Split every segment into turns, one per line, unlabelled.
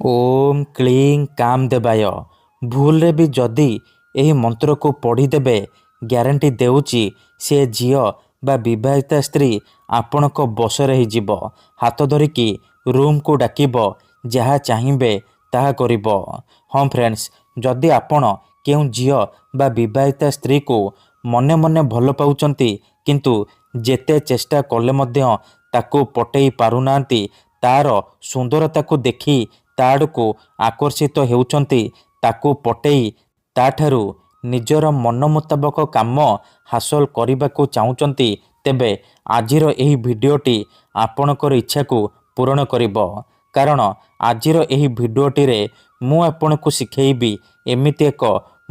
ଓମ୍ କ୍ଲିଂ କାମଦେବାୟ। ଭୁଲରେ ବି ଯଦି ଏହି ମନ୍ତ୍ରକୁ ପଢ଼ିଦେବେ, ଗ୍ୟାରେଣ୍ଟି ଦେଉଛି ସେ ଝିଅ ବା ବିବାହିତା ସ୍ତ୍ରୀ ଆପଣଙ୍କ ବଶରେ ହେଇଯିବ। ହାତ ଧରିକି ରୁମ୍କୁ ଡାକିବ, ଯାହା ଚାହିଁବେ ତାହା କରିବ। ହଁ ଫ୍ରେଣ୍ଡସ୍, ଯଦି ଆପଣ କେଉଁ ଝିଅ ବା ବିବାହିତା ସ୍ତ୍ରୀକୁ ମନେ ମନେ ଭଲ ପାଉଛନ୍ତି, କିନ୍ତୁ ଯେତେ ଚେଷ୍ଟା କଲେ ମଧ୍ୟ ତାକୁ ପଟେଇ ପାରୁନାହାନ୍ତି, ତାର ସୁନ୍ଦରତାକୁ ଦେଖି ତା ଆଡ଼କୁ ଆକର୍ଷିତ ହେଉଛନ୍ତି, ତାକୁ ପଟେଇ ତାଠାରୁ ନିଜର ମନ ମୁତାବକ କାମ ହାସଲ କରିବାକୁ ଚାହୁଁଛନ୍ତି, ତେବେ ଆଜିର ଏହି ଭିଡ଼ିଓଟି ଆପଣଙ୍କର ଇଚ୍ଛାକୁ ପୂରଣ କରିବ। କାରଣ ଆଜିର ଏହି ଭିଡ଼ିଓଟିରେ ମୁଁ ଆପଣଙ୍କୁ ଶିଖେଇବି ଏମିତି ଏକ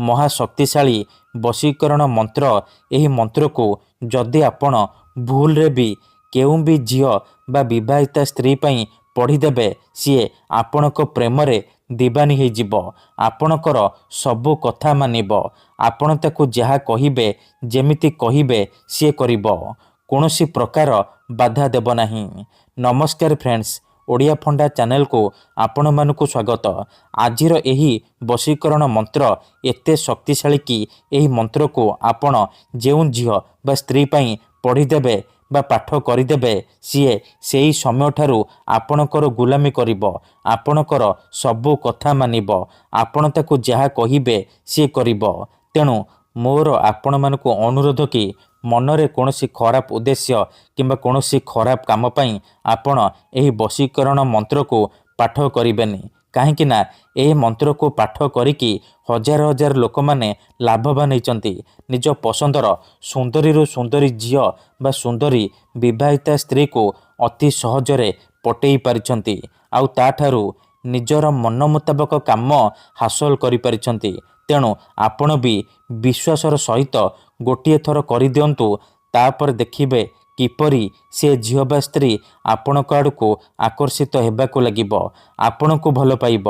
ମହାଶକ୍ତିଶାଳୀ ବଶୀକରଣ ମନ୍ତ୍ର। ଏହି ମନ୍ତ୍ରକୁ ଯଦି ଆପଣ ଭୁଲରେ ବି କେଉଁ ବି ଝିଅ ବା ବିବାହିତା ସ୍ତ୍ରୀ ପାଇଁ ପଢ଼ିଦେବେ, ସିଏ ଆପଣଙ୍କ ପ୍ରେମରେ ଦିବାନୀ ହେଇଯିବ। ଆପଣଙ୍କର ସବୁ କଥା ମାନିବ। ଆପଣ ତାକୁ ଯାହା କହିବେ, ଯେମିତି କହିବେ ସିଏ କରିବ। କୌଣସି ପ୍ରକାର ବାଧା ଦେବ ନାହିଁ। ନମସ୍କାର ଫ୍ରେଣ୍ଡସ୍, ଓଡ଼ିଆ ଫଣ୍ଡା ଚ୍ୟାନେଲକୁ ଆପଣମାନଙ୍କୁ ସ୍ୱାଗତ। ଆଜିର ଏହି ବଶୀକରଣ ମନ୍ତ୍ର ଏତେ ଶକ୍ତିଶାଳୀ କି ଏହି ମନ୍ତ୍ରକୁ ଆପଣ ଯେଉଁ ଝିଅ ବା ସ୍ତ୍ରୀ ପାଇଁ ପଢ଼ିଦେବେ ବା ପାଠ କରିଦେବେ, ସିଏ ସେହି ସମୟଠାରୁ ଆପଣଙ୍କର ଗୁଲାମୀ କରିବ। ଆପଣଙ୍କର ସବୁ କଥା ମାନିବ। ଆପଣ ତାକୁ ଯାହା କହିବେ ସିଏ କରିବ। ତେଣୁ ମୋର ଆପଣମାନଙ୍କୁ ଅନୁରୋଧ କି ମନରେ କୌଣସି ଖରାପ ଉଦ୍ଦେଶ୍ୟ କିମ୍ବା କୌଣସି ଖରାପ କାମ ପାଇଁ ଆପଣ ଏହି ବଶୀକରଣ ମନ୍ତ୍ରକୁ ପାଠ କରିବେନି। କାହିଁକି ନା ଏହି ମନ୍ତ୍ରକୁ ପାଠ କରିକି ହଜାର ହଜାର ଲୋକମାନେ ଲାଭବାନ ହେଇଛନ୍ତି। ନିଜ ପସନ୍ଦର ସୁନ୍ଦରୀରୁ ସୁନ୍ଦରୀ ଝିଅ ବା ସୁନ୍ଦରୀ ବିବାହିତା ସ୍ତ୍ରୀକୁ ଅତି ସହଜରେ ପଟେଇ ପାରିଛନ୍ତି, ଆଉ ତାଠାରୁ ନିଜର ମନ ମୁତାବକ କାମ ହାସଲ କରିପାରିଛନ୍ତି। ତେଣୁ ଆପଣ ବି ବିଶ୍ୱାସର ସହିତ ଗୋଟିଏ ଥର କରିଦିଅନ୍ତୁ। ତାପରେ ଦେଖିବେ କିପରି ସେ ଝିଅ ବା ସ୍ତ୍ରୀ ଆପଣଙ୍କ ଆଡ଼କୁ ଆକର୍ଷିତ ହେବାକୁ ଲାଗିବ, ଆପଣଙ୍କୁ ଭଲ ପାଇବ।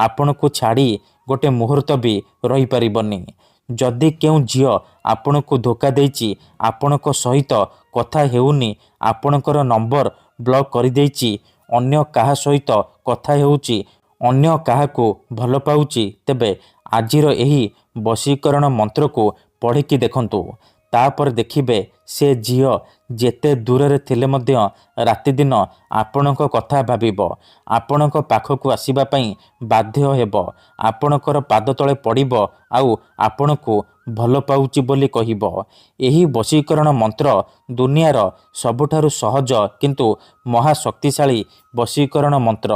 ଆପଣଙ୍କୁ ଛାଡ଼ି ଗୋଟେ ମୁହୂର୍ତ୍ତ ବି ରହିପାରିବନି। ଯଦି କେଉଁ ଝିଅ ଆପଣଙ୍କୁ ଧୋକା ଦେଇଛି, ଆପଣଙ୍କ ସହିତ କଥା ହେଉନି, ଆପଣଙ୍କର ନମ୍ବର ବ୍ଲକ୍ କରିଦେଇଛି, ଅନ୍ୟ କାହା ସହିତ କଥା ହେଉଛି, ଅନ୍ୟ କାହାକୁ ଭଲ ପାଉଛି, ତେବେ ଆଜିର ଏହି ବଶୀକରଣ ମନ୍ତ୍ରକୁ ପଢ଼ିକି ଦେଖନ୍ତୁ। ତାପରେ ଦେଖିବେ ସେ ଝିଅ ଯେତେ ଦୂରରେ ଥିଲେ ମଧ୍ୟ ରାତିଦିନ ଆପଣଙ୍କ କଥା ଭାବିବ, ଆପଣଙ୍କ ପାଖକୁ ଆସିବା ପାଇଁ ବାଧ୍ୟ ହେବ, ଆପଣଙ୍କର ପାଦ ତଳେ ପଡ଼ିବ, ଆଉ ଆପଣଙ୍କୁ ଭଲ ପାଉଛି ବୋଲି କହିବ। ଏହି ବଶୀକରଣ ମନ୍ତ୍ର ଦୁନିଆର ସବୁଠାରୁ ସହଜ କିନ୍ତୁ ମହାଶକ୍ତିଶାଳୀ ବଶୀକରଣ ମନ୍ତ୍ର।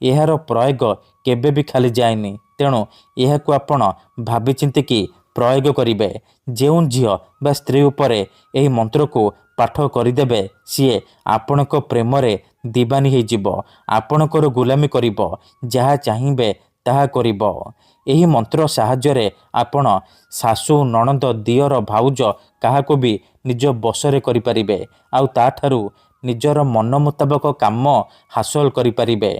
ଏହାର ପ୍ରୟୋଗ କେବେ ବି ଖାଲି ଯାଏନି। ତେଣୁ ଏହାକୁ ଆପଣ ଭାବିଚିନ୍ତିକି ପ୍ରୟୋଗ କରିବେ। ଯେଉଁ ଝିଅ ବା ସ୍ତ୍ରୀ ଉପରେ ଏହି ମନ୍ତ୍ରକୁ ପାଠ କରିଦେବେ, ସିଏ ଆପଣଙ୍କ ପ୍ରେମରେ ଦିବାନୀ ହେଇଯିବ, ଆପଣଙ୍କର ଗୁଲାମୀ କରିବ, ଯାହା ଚାହିଁବେ ତାହା କରିବ। ଏହି ମନ୍ତ୍ର ସାହାଯ୍ୟରେ ଆପଣ ଶାଶୁ, ନଣନ୍ଦ, ଦିଅର, ଭାଉଜ କାହାକୁ ବି ନିଜ ବଶରେ କରିପାରିବେ, ଆଉ ତାଠାରୁ ନିଜର ମନ ମୁତାବକ କାମ ହାସଲ କରିପାରିବେ।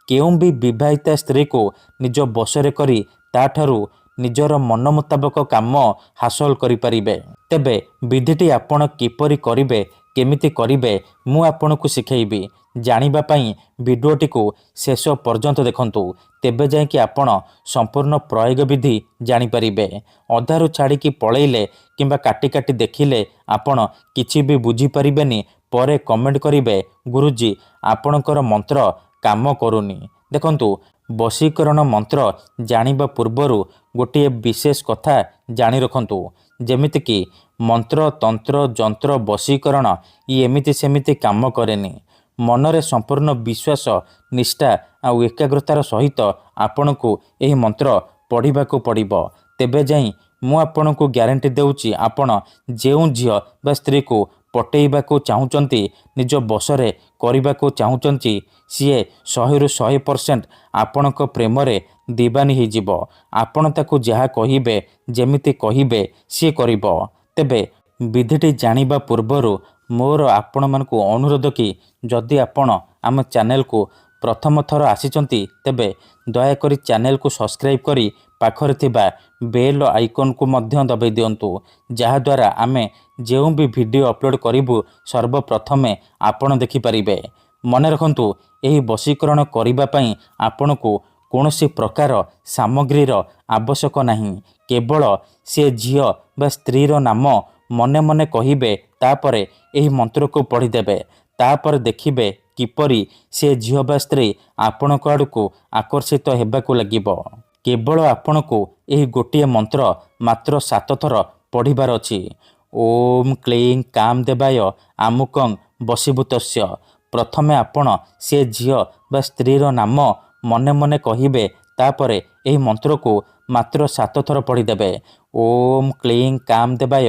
କେଉଁ ବି ବିବାହିତା ସ୍ତ୍ରୀକୁ ନିଜ ବଶରେ କରି ତାଠାରୁ ନିଜର ମନ ମୁତାବକ କାମ ହାସଲ କରିପାରିବେ। ତେବେ ବିଧିଟି ଆପଣ କିପରି କରିବେ, କେମିତି କରିବେ, ମୁଁ ଆପଣଙ୍କୁ ଶିଖେଇବି। ଜାଣିବା ପାଇଁ ଭିଡ଼ିଓଟିକୁ ଶେଷ ପର୍ଯ୍ୟନ୍ତ ଦେଖନ୍ତୁ, ତେବେ ଯାଇକି ଆପଣ ସମ୍ପୂର୍ଣ୍ଣ ପ୍ରୟୋଗ ବିଧି ଜାଣିପାରିବେ। ଅଧାରୁ ଛାଡ଼ିକି ପଳେଇଲେ କିମ୍ବା କାଟି କାଟି ଦେଖିଲେ ଆପଣ କିଛି ବି ବୁଝିପାରିବେନି। ପରେ କମେଣ୍ଟ କରିବେ, ଗୁରୁଜୀ ଆପଣଙ୍କର ମନ୍ତ୍ର କାମ କରୁନି। ଦେଖନ୍ତୁ, ବଶୀକରଣ ମନ୍ତ୍ର ଜାଣିବା ପୂର୍ବରୁ ଗୋଟିଏ ବିଶେଷ କଥା ଜାଣି ରଖନ୍ତୁ। ଯେମିତିକି ମନ୍ତ୍ର, ତନ୍ତ୍ର, ଯନ୍ତ୍ର, ବଶୀକରଣ ଏମିତି ସେମିତି କାମ କରେନି। ମନରେ ସମ୍ପୂର୍ଣ୍ଣ ବିଶ୍ୱାସ, ନିଷ୍ଠା ଆଉ ଏକାଗ୍ରତାର ସହିତ ଆପଣଙ୍କୁ ଏହି ମନ୍ତ୍ର ପଢ଼ିବାକୁ ପଡ଼ିବ। ତେବେ ଯାଇ ମୁଁ ଆପଣଙ୍କୁ ଗ୍ୟାରେଣ୍ଟି ଦେଉଛି, ଆପଣ ଯେଉଁ ଝିଅ ବା ସ୍ତ୍ରୀକୁ ପଟେଇବାକୁ ଚାହୁଁଛନ୍ତି, ନିଜ ବଶରେ କରିବାକୁ ଚାହୁଁଛନ୍ତି, ସିଏ 100ରୁ 100% ଆପଣଙ୍କ ପ୍ରେମରେ ଦିବାନୀ ହେଇଯିବ। ଆପଣ ତାକୁ ଯାହା କହିବେ, ଯେମିତି କହିବେ ସିଏ କରିବ। ତେବେ ବିଧିଟି ଜାଣିବା ପୂର୍ବରୁ ମୋର ଆପଣମାନଙ୍କୁ ଅନୁରୋଧ କି ଯଦି ଆପଣ ଆମ ଚ୍ୟାନେଲକୁ ପ୍ରଥମ ଥର ଆସିଛନ୍ତି, ତେବେ ଦୟାକରି ଚ୍ୟାନେଲକୁ ସବସ୍କ୍ରାଇବ୍ କରି ପାଖରେ ଥିବା ବେଲ୍ ଆଇକନ୍କୁ ମଧ୍ୟ ଦବାଇ ଦିଅନ୍ତୁ, ଯାହାଦ୍ୱାରା ଆମେ ଯେଉଁ ବି ଭିଡ଼ିଓ ଅପଲୋଡ଼ କରିବୁ ସର୍ବପ୍ରଥମେ ଆପଣ ଦେଖିପାରିବେ। ମନେ ରଖନ୍ତୁ, ଏହି ବଶୀକରଣ କରିବା ପାଇଁ ଆପଣଙ୍କୁ କୌଣସି ପ୍ରକାର ସାମଗ୍ରୀର ଆବଶ୍ୟକ ନାହିଁ। କେବଳ ସେ ଝିଅ ବା ସ୍ତ୍ରୀର ନାମ ମନେ ମନେ କହିବେ। ତାପରେ ଏହି ମନ୍ତ୍ରକୁ ପଢ଼ିଦେବେ। ତାପରେ ଦେଖିବେ କିପରି ସେ ଝିଅ ବା ସ୍ତ୍ରୀ ଆପଣଙ୍କ ଆଡ଼କୁ ଆକର୍ଷିତ ହେବାକୁ ଲାଗିବ। କେବଳ ଆପଣଙ୍କୁ ଏହି ଗୋଟିଏ ମନ୍ତ୍ର ମାତ୍ର 7 ଥର ପଢ଼ିବାର ଅଛି। ଓମ୍ କ୍ଲିଂ କାମଦେବାୟ ଆମୁକଂ ବଶୀଭୂତସ୍ୟ। ପ୍ରଥମେ ଆପଣ ସେ ଝିଅ ବା ସ୍ତ୍ରୀର ନାମ ମନେ ମନେ କହିବେ। ତାପରେ ଏହି ମନ୍ତ୍ରକୁ ମାତ୍ର 7 ଥର ପଢ଼ିଦେବେ। ଓମ୍ କ୍ଲିଂ କାମଦେବାୟ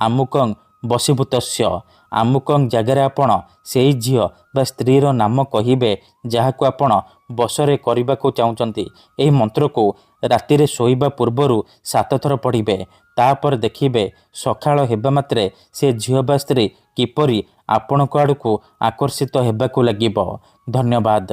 ଆମୁକଂ ବଶୀଭୂତସ୍ୟ। ଆମୁକଂ ଜାଗାରେ ଆପଣ ସେଇ ଝିଅ ବା ସ୍ତ୍ରୀର ନାମ କହିବେ ଯାହାକୁ ଆପଣ ବଶରେ କରିବାକୁ ଚାହୁଁଛନ୍ତି। ଏହି ମନ୍ତ୍ରକୁ ରାତିରେ ଶୋଇବା ପୂର୍ବରୁ 7 ଥର ପଢ଼ିବେ। ତାପରେ ଦେଖିବେ ସକାଳ ହେବା ମାତ୍ରେ ସେ ଝିଅ ବା ସ୍ତ୍ରୀ କିପରି ଆପଣଙ୍କ ଆଡ଼କୁ ଆକର୍ଷିତ ହେବାକୁ ଲାଗିବ। ଧନ୍ୟବାଦ।